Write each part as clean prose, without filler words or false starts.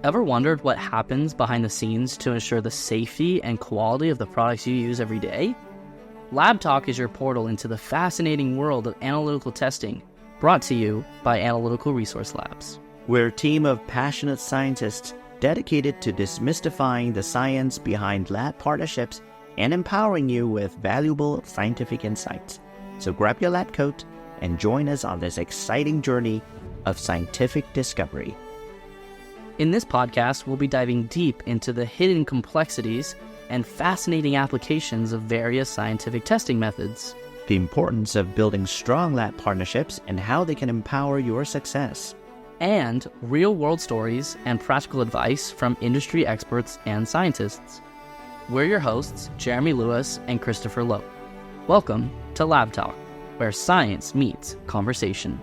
Ever wondered what happens behind the scenes to ensure the safety and quality of the products you use every day? Lab Talk is your portal into the fascinating world of analytical testing, brought to you by Analytical Resource Labs. We're a team of passionate scientists dedicated to demystifying the science behind lab partnerships and empowering you with valuable scientific insights. So grab your lab coat and join us on this exciting journey of scientific discovery. In this podcast, we'll be diving deep into the hidden complexities and fascinating applications of various scientific testing methods, the importance of building strong lab partnerships and how they can empower your success, and real-world stories and practical advice from industry experts and scientists. We're your hosts, Jeremy Lewis and Christopher Lowe. Welcome to Lab Talk, where science meets conversation.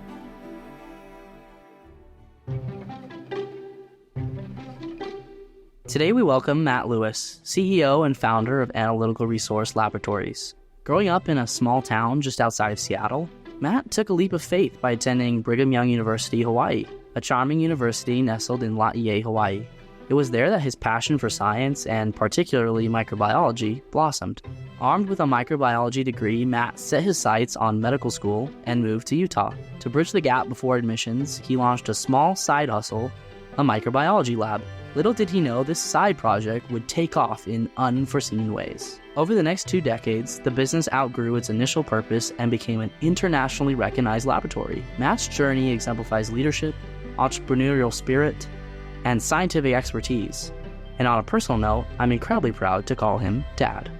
Today we welcome Matt Lewis, CEO and founder of Analytical Resource Laboratories. Growing up in a small town just outside of Seattle, Matt took a leap of faith by attending Brigham Young University, Hawaii, a charming university nestled in Laie, Hawaii. It was there that his passion for science, and particularly microbiology, blossomed. Armed with a microbiology degree, Matt set his sights on medical school and moved to Utah. To bridge the gap before admissions, he launched a small side hustle, a microbiology lab. Little did he know this side project would take off in unforeseen ways. Over the next 2 decades, the business outgrew its initial purpose and became an internationally recognized laboratory. Matt's journey exemplifies leadership, entrepreneurial spirit, and scientific expertise. And on a personal note, I'm incredibly proud to call him Dad.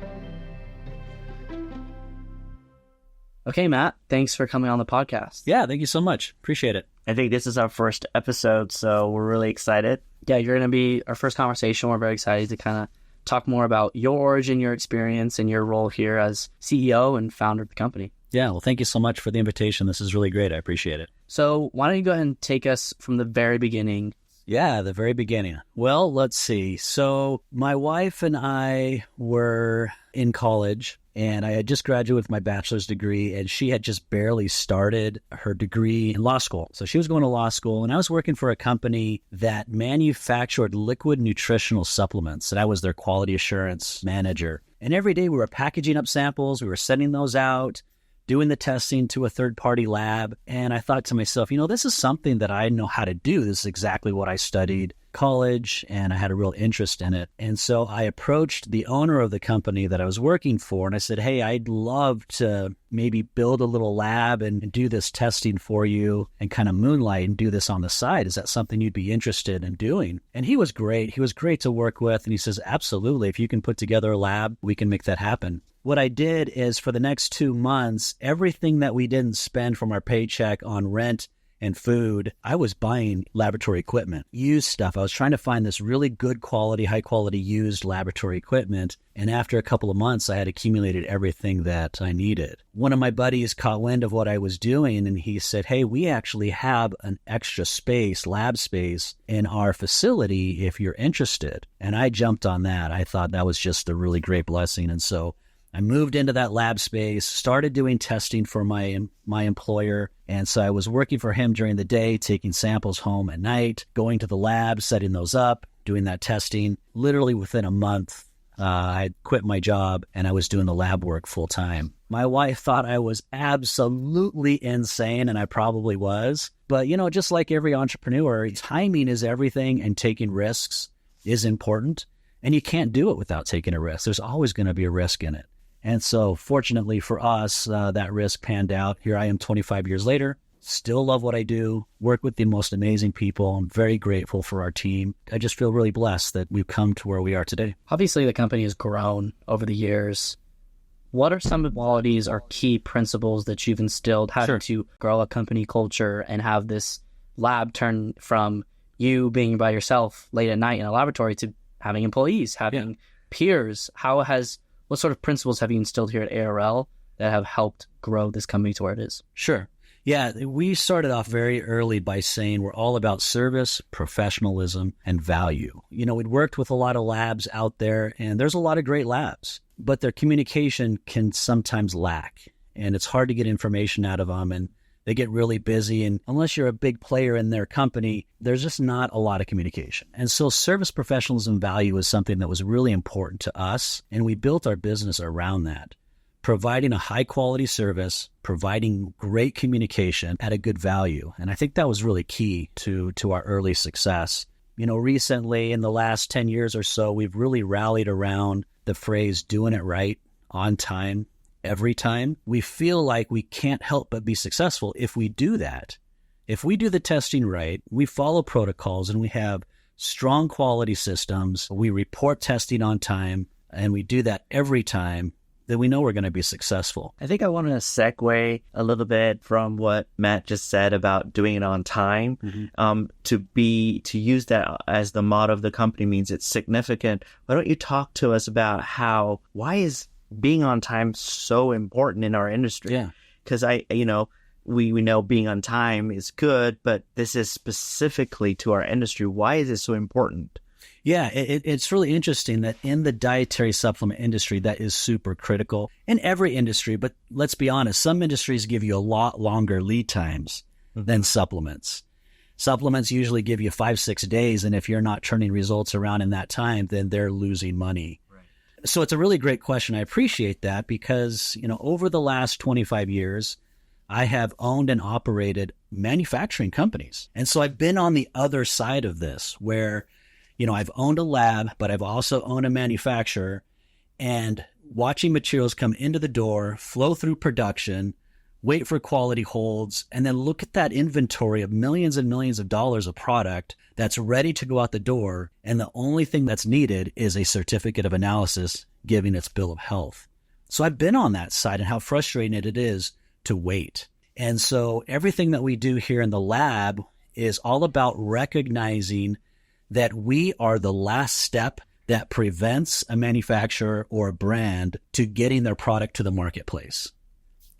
Okay, Matt, thanks for coming on the podcast. Yeah, thank you so much. Appreciate it. I think this is our first episode, so we're really excited. Yeah, you're going to be our first conversation. We're very excited to kind of talk more about your origin, your experience, and your role here as CEO and founder of the company. Yeah, well, thank you so much for the invitation. This is really great. I appreciate it. So why don't you go ahead and take us from the very beginning? Yeah, the very beginning. Well, let's see. So my wife and I were in college, and I had just graduated with my bachelor's degree, and she had just barely started her degree in law school. So she was going to law school, and I was working for a company that manufactured liquid nutritional supplements, and I was their quality assurance manager. And every day we were packaging up samples, we were sending those out, doing the testing to a third-party lab. And I thought to myself, this is something that I know how to do. This is exactly what I studied college, and I had a real interest in it. And so I approached the owner of the company that I was working for, and I said, hey, I'd love to maybe build a little lab and do this testing for you and kind of moonlight and do this on the side. Is that something you'd be interested in doing? And he was great. He was great to work with. And he says, absolutely. If you can put together a lab, we can make that happen. What I did is for the next 2 months, everything that we didn't spend from our paycheck on rent and food, I was buying laboratory equipment, used stuff. I was trying to find this really good quality, high quality used laboratory equipment. And after a couple of months, I had accumulated everything that I needed. One of my buddies caught wind of what I was doing, and he said, hey, we actually have an extra space, lab space in our facility if you're interested. And I jumped on that. I thought that was just a really great blessing. And so I moved into that lab space, started doing testing for my employer. And so I was working for him during the day, taking samples home at night, going to the lab, setting those up, doing that testing. Literally within a month, I quit my job and I was doing the lab work full time. My wife thought I was absolutely insane, and I probably was. But, just like every entrepreneur, timing is everything, and taking risks is important. And you can't do it without taking a risk. There's always going to be a risk in it. And so fortunately for us, that risk panned out. Here I am 25 years later, still love what I do, work with the most amazing people. I'm very grateful for our team. I just feel really blessed that we've come to where we are today. Obviously, the company has grown over the years. What are some qualities or key principles that you've instilled having to grow a company culture and have this lab turn from you being by yourself late at night in a laboratory to having employees, having peers? What sort of principles have you instilled here at ARL that have helped grow this company to where it is? Sure. Yeah, we started off very early by saying we're all about service, professionalism, and value. We'd worked with a lot of labs out there, and there's a lot of great labs, but their communication can sometimes lack, and it's hard to get information out of them. And They get really busy, and unless you're a big player in their company, there's just not a lot of communication. And so service professionalism value is something that was really important to us, and we built our business around that. Providing a high-quality service, providing great communication at a good value. And I think that was really key to our early success. Recently, in the last 10 years or so, we've really rallied around the phrase doing it right, on time, every time. We feel like we can't help but be successful if we do that. If we do the testing right, we follow protocols, and we have strong quality systems, we report testing on time, and we do that every time, then we know we're going to be successful. I think I want to segue a little bit from what Matt just said about doing it on time. To use that as the motto of the company means it's significant. Why don't you talk to us about why is being on time so important in our industry? Yeah. Because we know being on time is good, but this is specifically to our industry. Why is it so important? Yeah, it's really interesting that in the dietary supplement industry, that is super critical. In every industry, but let's be honest, some industries give you a lot longer lead times than supplements. Supplements usually give you 5-6 days, and if you're not turning results around in that time, then they're losing money. So it's a really great question. I appreciate that because, over the last 25 years, I have owned and operated manufacturing companies. And so I've been on the other side of this where, I've owned a lab, but I've also owned a manufacturer, and watching materials come into the door, flow through production, wait for quality holds, and then look at that inventory of millions and millions of dollars of product that's ready to go out the door, and the only thing that's needed is a certificate of analysis giving its bill of health. So I've been on that side and how frustrating it is to wait. And so everything that we do here in the lab is all about recognizing that we are the last step that prevents a manufacturer or a brand to getting their product to the marketplace.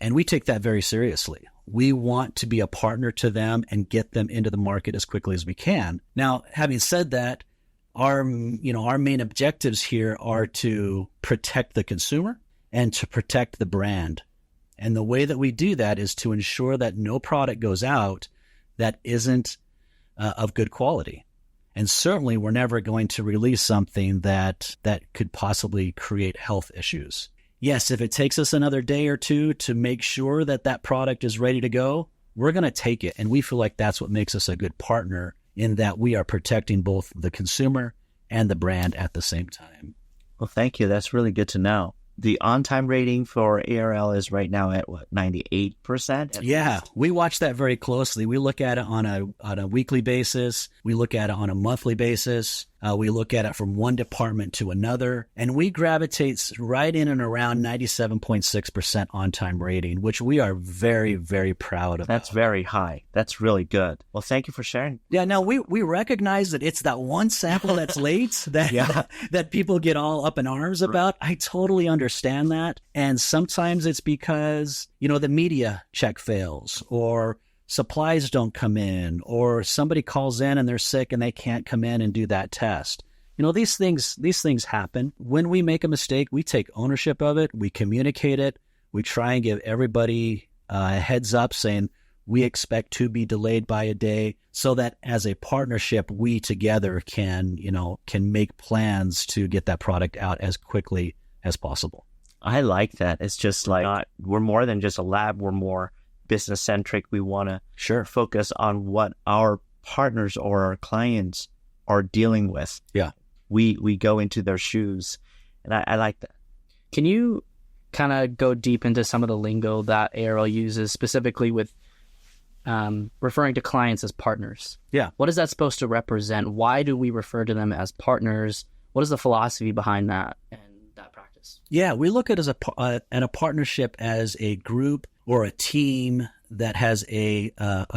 And we take that very seriously. We want to be a partner to them and get them into the market as quickly as we can. Now, having said that, our main objectives here are to protect the consumer and to protect the brand. And the way that we do that is to ensure that no product goes out that isn't of good quality. And certainly we're never going to release something that could possibly create health issues. Yes, if it takes us another day or two to make sure that that product is ready to go, we're going to take it. And we feel like that's what makes us a good partner, in that we are protecting both the consumer and the brand at the same time. Well, thank you. That's really good to know. The on-time rating for ARL is right now at 98%? Yeah, we watch that very closely. We look at it on a weekly basis. We look at it on a monthly basis. We look at it from one department to another, and we gravitate right in and around 97.6% on-time rating, which we are very, very proud of. That's very high. That's really good. Well, thank you for sharing. Yeah, no, we recognize that it's that one sample that's late that people get all up in arms about. I totally understand that. And sometimes it's because, the media check fails, or supplies don't come in, or somebody calls in and they're sick and they can't come in and do that test. These things happen. When we make a mistake, we take ownership of it. We communicate it. We try and give everybody a heads up saying we expect to be delayed by a day, so that as a partnership, we together can make plans to get that product out as quickly as possible. I like that. It's just like we're more than just a lab. We're more business centric. We want to focus on what our partners or our clients are dealing with. Yeah. We go into their shoes, and I like that. Can you kind of go deep into some of the lingo that ARL uses, specifically with referring to clients as partners? Yeah. What is that supposed to represent? Why do we refer to them as partners? What is the philosophy behind that and that practice? Yeah, we look at a partnership as a group or a team that has a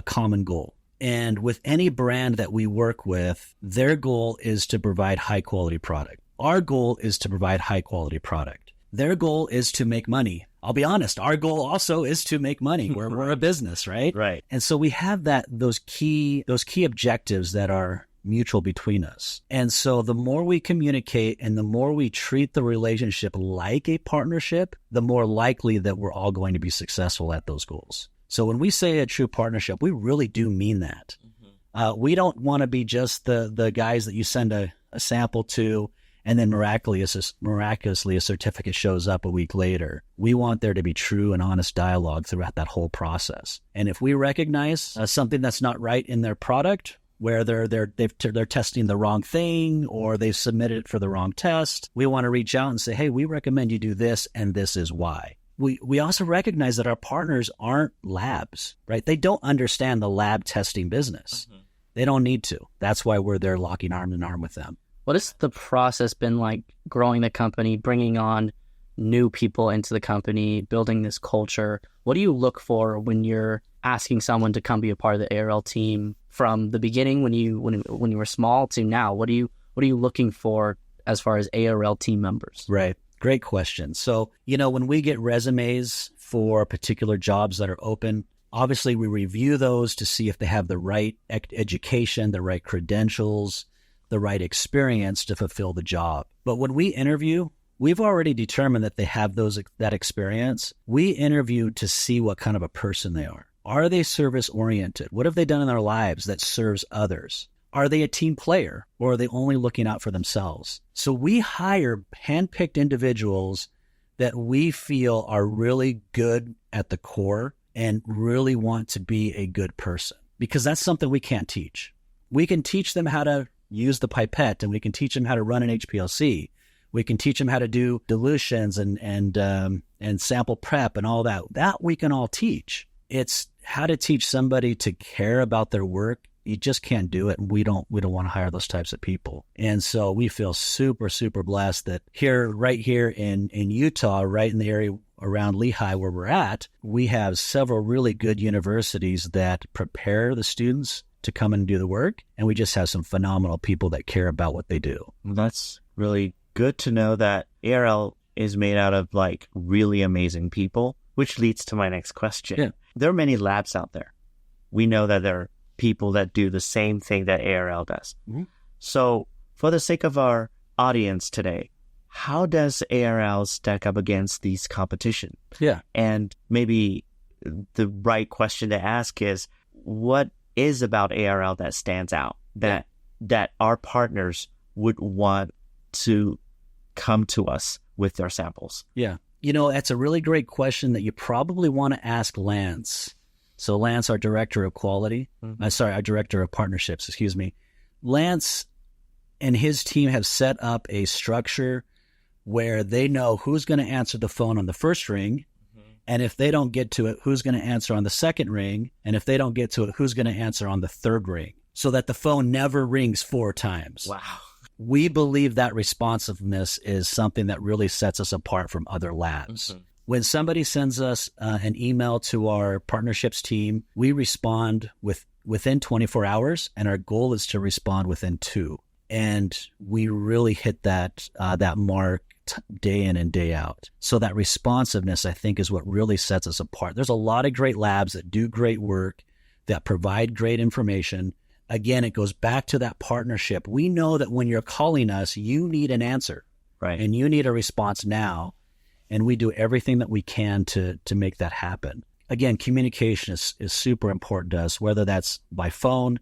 common goal. And with any brand that we work with, their goal is to provide high quality product. Our goal is to provide high quality product. Their goal is to make money. I'll be honest, our goal also is to make money. We're a business, right? Right. And so we have those key objectives that are mutual between us. And so the more we communicate and the more we treat the relationship like a partnership, the more likely that we're all going to be successful at those goals. So when we say a true partnership, we really do mean that. We don't want to be just the guys that you send a sample to and then miraculously a certificate shows up a week later. We want there to be true and honest dialogue throughout that whole process. And if we recognize something that's not right in their product, where they're testing the wrong thing or they've submitted it for the wrong test, we want to reach out and say, hey, we recommend you do this, and this is why. We also recognize that our partners aren't labs, right? They don't understand the lab testing business. They don't need to. That's why we're there locking arm in arm with them. What has the process been like growing the company, bringing on new people into the company, building this culture? What do you look for when you're asking someone to come be a part of the ARL team from the beginning when you were small to now? What are you looking for as far as ARL team members? Right. Great question. So, when we get resumes for particular jobs that are open, obviously we review those to see if they have the right education, the right credentials, the right experience to fulfill the job. But when we interview, we've already determined that they have that experience. We interview to see what kind of a person they are. Are they service-oriented? What have they done in their lives that serves others? Are they a team player, or are they only looking out for themselves? So we hire handpicked individuals that we feel are really good at the core and really want to be a good person, because that's something we can't teach. We can teach them how to use the pipette, and we can teach them how to run an HPLC. We can teach them how to do dilutions and sample prep and all that. That we can all teach. It's how to teach somebody to care about their work. You just can't do it. And we don't want to hire those types of people. And so we feel super, super blessed that right here in Utah, right in the area around Lehigh where we're at, we have several really good universities that prepare the students to come and do the work. And we just have some phenomenal people that care about what they do. That's really good to know that ARL is made out of really amazing people, which leads to my next question. Yeah. There are many labs out there. We know that there are people that do the same thing that ARL does. Mm-hmm. So for the sake of our audience today, how does ARL stack up against these competition? Yeah. And maybe the right question to ask is, what is about ARL that stands out that our partners would want to come to us with their samples? Yeah. That's a really great question that you probably want to ask Lance. So Lance, our director of quality, our director of partnerships, Lance and his team have set up a structure where they know who's going to answer the phone on the first ring. And if they don't get to it, who's going to answer on the second ring? And if they don't get to it, who's going to answer on the third ring? So that the phone never rings 4 times. Wow. We believe that responsiveness is something that really sets us apart from other labs. Mm-hmm. When somebody sends us an email to our partnerships team, we respond within 24 hours, and our goal is to respond within 2. And we really hit that mark day in and day out. So that responsiveness, I think, is what really sets us apart. There's a lot of great labs that do great work, that provide great information. Again, it goes back to that partnership. We know that when you're calling us, you need an answer, right? And you need a response now. And we do everything that we can to make that happen. Again, communication is super important to us, whether that's by phone,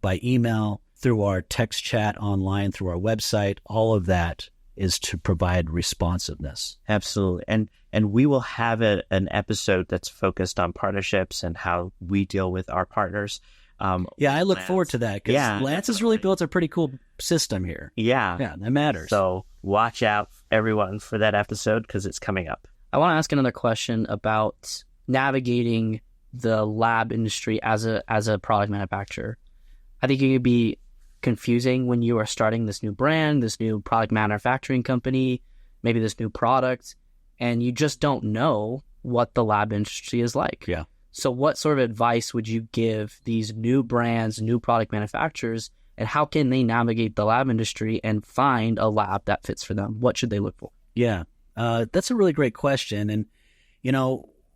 by email, through our text chat online, through our website. All of that is to provide responsiveness. Absolutely. And we will have an episode that's focused on partnerships and how we deal with our partners. I look forward to that, because Lance has really built a pretty cool system here. Yeah, that matters. So watch out, everyone, for that episode, because it's coming up. I want to ask another question about navigating the lab industry as a product manufacturer. I think it could be confusing when you are starting this new brand, this new product manufacturing company, maybe this new product, and you just don't know what the lab industry is like. Yeah. So what sort of advice would you give these new brands, new product manufacturers, and how can they navigate the lab industry and find a lab that fits for them? What should they look for? Yeah, that's a really great question. And,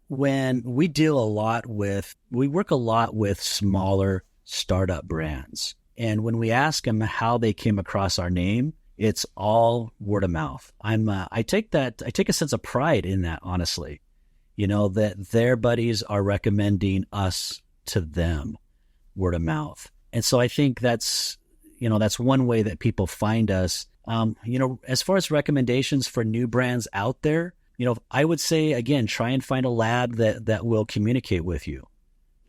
when we we work a lot with smaller startup brands. And when we ask them how they came across our name, it's all word of mouth. I take a sense of pride in that, honestly. that their buddies are recommending us to them, word of mouth. And so I think that's one way that people find us. As far as recommendations for new brands out there, I would say, again, try and find a lab that will communicate with you.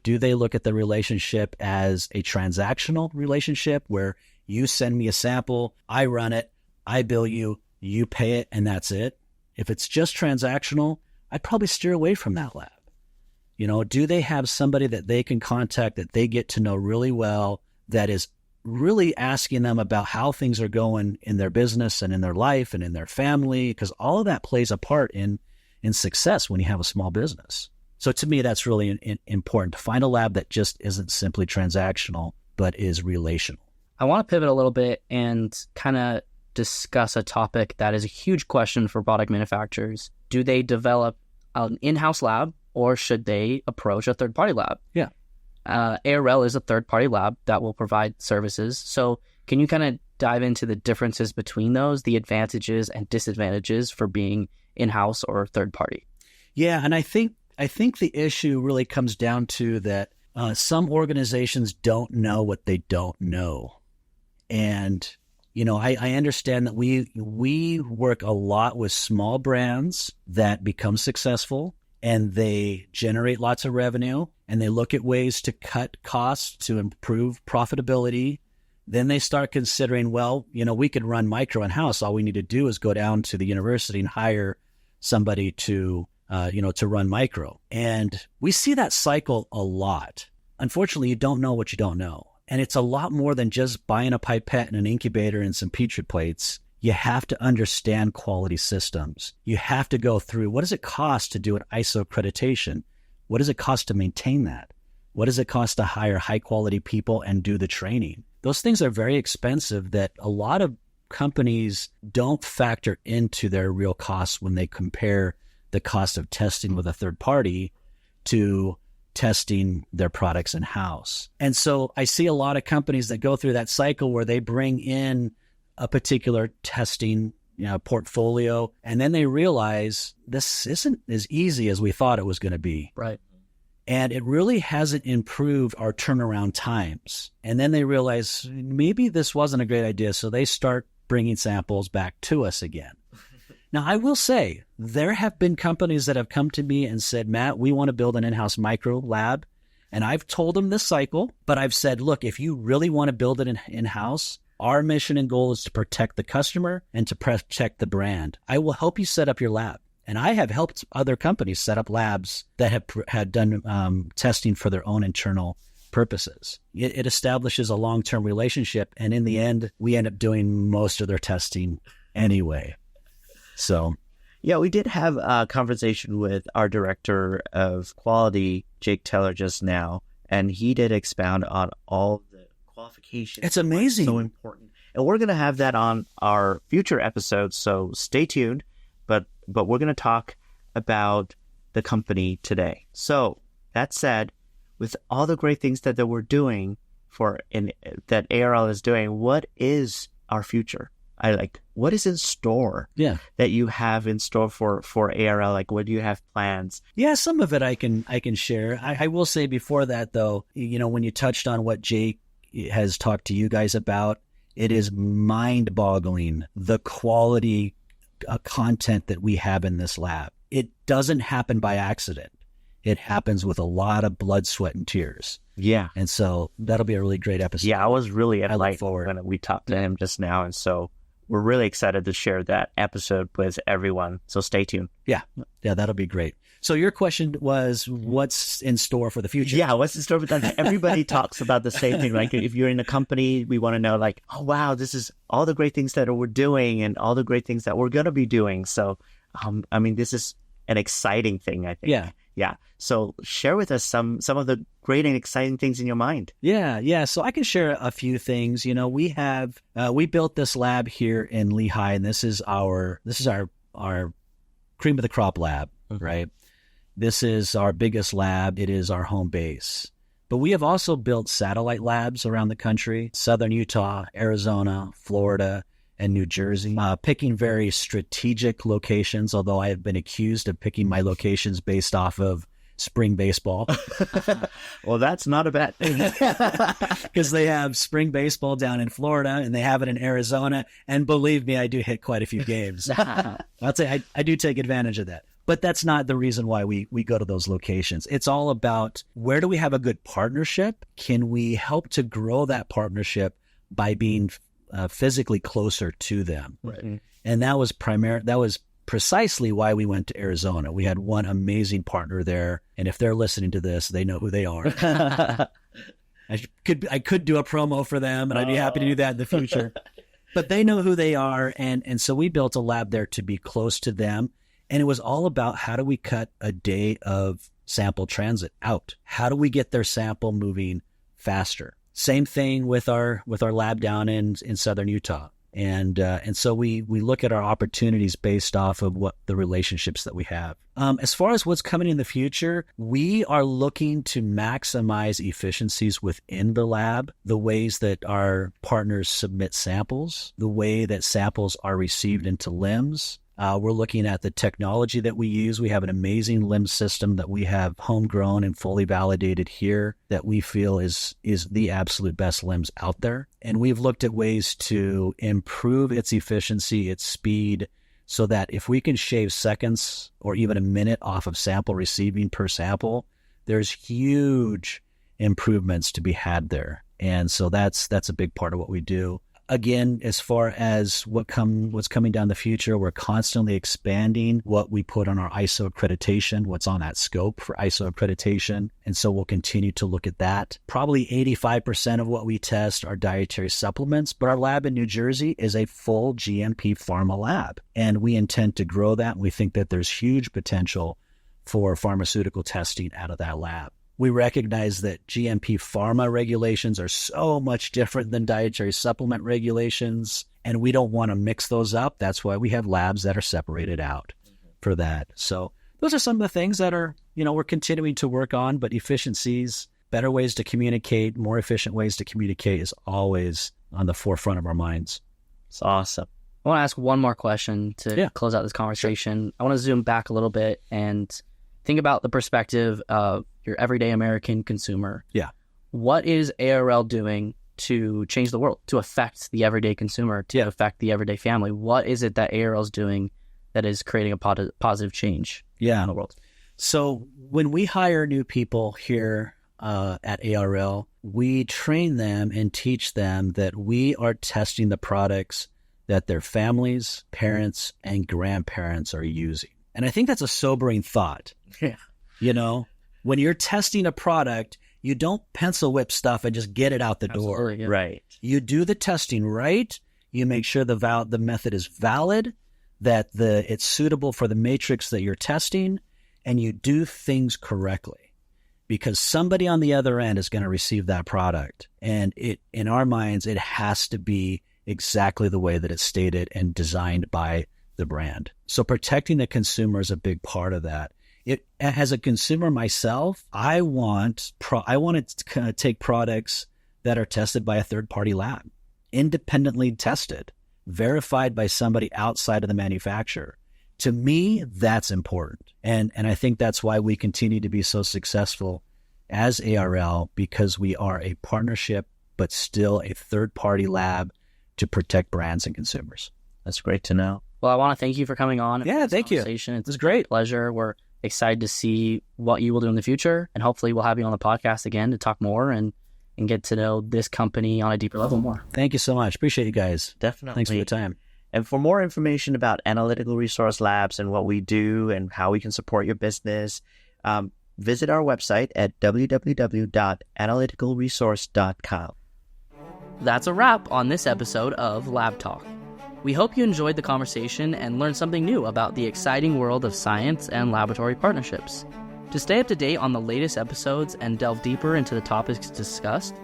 Do they look at the relationship as a transactional relationship where you send me a sample, I run it, I bill you, you pay it, and that's it? If it's just transactional, I'd probably steer away from that lab. Do they have somebody that they can contact that they get to know really well, that is really asking them about how things are going in their business and in their life and in their family? Because all of that plays a part in success when you have a small business. So to me, that's really important, to find a lab that just isn't simply transactional, but is relational. I want to pivot a little bit and kind of discuss a topic that is a huge question for product manufacturers. Do they develop an in-house lab, or should they approach a third-party lab? Yeah. ARL is a third-party lab that will provide services. So can you kind of dive into the differences between those, the advantages and disadvantages for being in-house or third-party? Yeah, and I think the issue really comes down to that some organizations don't know what they don't know. And, I understand that we work a lot with small brands that become successful, and they generate lots of revenue, and they look at ways to cut costs to improve profitability. Then they start considering, we could run micro in-house. All we need to do is go down to the university and hire somebody to run micro. And we see that cycle a lot. Unfortunately, you don't know what you don't know. And it's a lot more than just buying a pipette and an incubator and some Petri plates. You have to understand quality systems. You have to go through, what does it cost to do an ISO accreditation? What does it cost to maintain that? What does it cost to hire high quality people and do the training? Those things are very expensive that a lot of companies don't factor into their real costs when they compare the cost of testing with a third party to testing their products in-house. And so I see a lot of companies that go through that cycle where they bring in a particular testing portfolio, and then they realize this isn't as easy as we thought it was going to be. Right. And it really hasn't improved our turnaround times. And then they realize maybe this wasn't a great idea, so they start bringing samples back to us again. Now, I will say, there have been companies that have come to me and said, Matt, we want to build an in-house micro lab. And I've told them this cycle, but I've said, look, if you really want to build it in-house, our mission and goal is to protect the customer and to protect the brand. I will help you set up your lab. And I have helped other companies set up labs that had done testing for their own internal purposes. It establishes a long-term relationship. And in the end, we end up doing most of their testing anyway. So, yeah, we did have a conversation with our director of quality, Jake Teller, just now, and he did expound on all the qualifications. It's amazing. So important. And we're going to have that on our future episodes, so stay tuned. But we're going to talk about the company today. So that said, with all the great things that we're doing that ARL is doing, what is our future? What is in store that you have in store for ARL? Like, what do you have plans? Yeah, some of it I can share. I will say before that, though, when you touched on what Jake has talked to you guys about, it is mind-boggling, the quality content that we have in this lab. It doesn't happen by accident. It happens with a lot of blood, sweat, and tears. Yeah. And so that'll be a really great episode. Yeah, I was really enlightened when we talked to him just now. And so we're really excited to share that episode with everyone. So stay tuned. Yeah, that'll be great. So your question was, what's in store for the future? Yeah, what's in store for that? Everybody talks about the same thing. Like, if you're in a company, we want to know, like, oh, wow, this is all the great things that we're doing and all the great things that we're going to be doing. So, this is an exciting thing, I think. Yeah. So share with us some of the great and exciting things in your mind. Yeah. So I can share a few things. We built this lab here in Lehigh, and this is our cream of the crop lab, right? This is our biggest lab. It is our home base. But we have also built satellite labs around the country, Southern Utah, Arizona, Florida, and New Jersey, picking very strategic locations, although I have been accused of picking my locations based off of spring baseball. Well, that's not a bad thing. Because they have spring baseball down in Florida and they have it in Arizona. And believe me, I do hit quite a few games. I'll say I do take advantage of that. But that's not the reason why we go to those locations. It's all about, where do we have a good partnership? Can we help to grow that partnership by being physically closer to them? Right. And that was precisely why we went to Arizona. We had one amazing partner there, and if they're listening to this, they know who they are. I could do a promo for them, and I'd be happy to do that in the future. But they know who they are, and so we built a lab there to be close to them. And it was all about, how do we cut a day of sample transit out? How do we get their sample moving faster? Same thing with our lab down in southern Utah. And so we look at our opportunities based off of what the relationships that we have. As far as what's coming in the future, we are looking to maximize efficiencies within the lab, the ways that our partners submit samples, the way that samples are received into LIMS. We're looking at the technology that we use. We have an amazing LIMS system that we have homegrown and fully validated here that we feel is the absolute best LIMS out there. And we've looked at ways to improve its efficiency, its speed, so that if we can shave seconds or even a minute off of sample receiving per sample, there's huge improvements to be had there. And so that's a big part of what we do. Again, as far as what's coming down the future, we're constantly expanding what we put on our ISO accreditation, what's on that scope for ISO accreditation. And so we'll continue to look at that. Probably 85% of what we test are dietary supplements, but our lab in New Jersey is a full GMP pharma lab. And we intend to grow that. And we think that there's huge potential for pharmaceutical testing out of that lab. We recognize that GMP pharma regulations are so much different than dietary supplement regulations, and we don't want to mix those up. That's why we have labs that are separated out for that. So those are some of the things that are, we're continuing to work on, but efficiencies, better ways to communicate, more efficient ways to communicate is always on the forefront of our minds. It's awesome. I want to ask one more question to close out this conversation. I want to zoom back a little bit and think about the perspective of your everyday American consumer. Yeah. What is ARL doing to change the world, to affect the everyday consumer, to affect the everyday family? What is it that ARL is doing that is creating a positive change in the world? So when we hire new people here at ARL, we train them and teach them that we are testing the products that their families, parents, and grandparents are using. And I think that's a sobering thought. Yeah. When you're testing a product, you don't pencil whip stuff and just get it out the door. Yeah. Right. You do the testing right. You make sure the method is valid, that it's suitable for the matrix that you're testing, and you do things correctly. Because somebody on the other end is going to receive that product. And in our minds, it has to be exactly the way that it's stated and designed by the brand. So protecting the consumer is a big part of that. As a consumer myself, I want to take products that are tested by a third-party lab, independently tested, verified by somebody outside of the manufacturer. To me, that's important. And I think that's why we continue to be so successful as ARL, because we are a partnership, but still a third-party lab to protect brands and consumers. That's great to know. Well, I want to thank you for coming on. Yeah, thank you. It's a great pleasure. We're excited to see what you will do in the future, and hopefully we'll have you on the podcast again to talk more and get to know this company on a deeper level more. Thank you so much. Appreciate you guys. Definitely. Thanks for your time. And for more information about Analytical Resource Labs and what we do and how we can support your business, visit our website at www.analyticalresource.com. That's a wrap on this episode of Lab Talk. We hope you enjoyed the conversation and learned something new about the exciting world of science and laboratory partnerships. To stay up to date on the latest episodes and delve deeper into the topics discussed,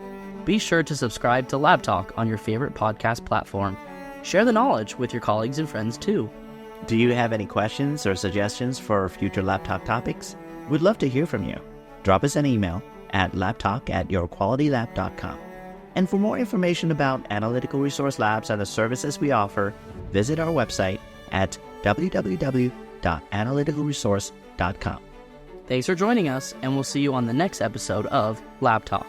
be sure to subscribe to Lab Talk on your favorite podcast platform. Share the knowledge with your colleagues and friends too. Do you have any questions or suggestions for future Lab Talk topics? We'd love to hear from you. Drop us an email at labtalk@yourqualitylab.com. And for more information about Analytical Resource Labs and the services we offer, visit our website at www.analyticalresource.com. Thanks for joining us, and we'll see you on the next episode of Lab Talk.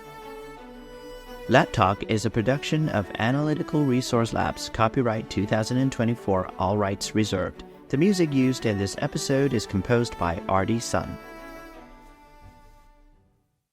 Lab Talk is a production of Analytical Resource Labs, copyright 2024, all rights reserved. The music used in this episode is composed by R.D. Sun.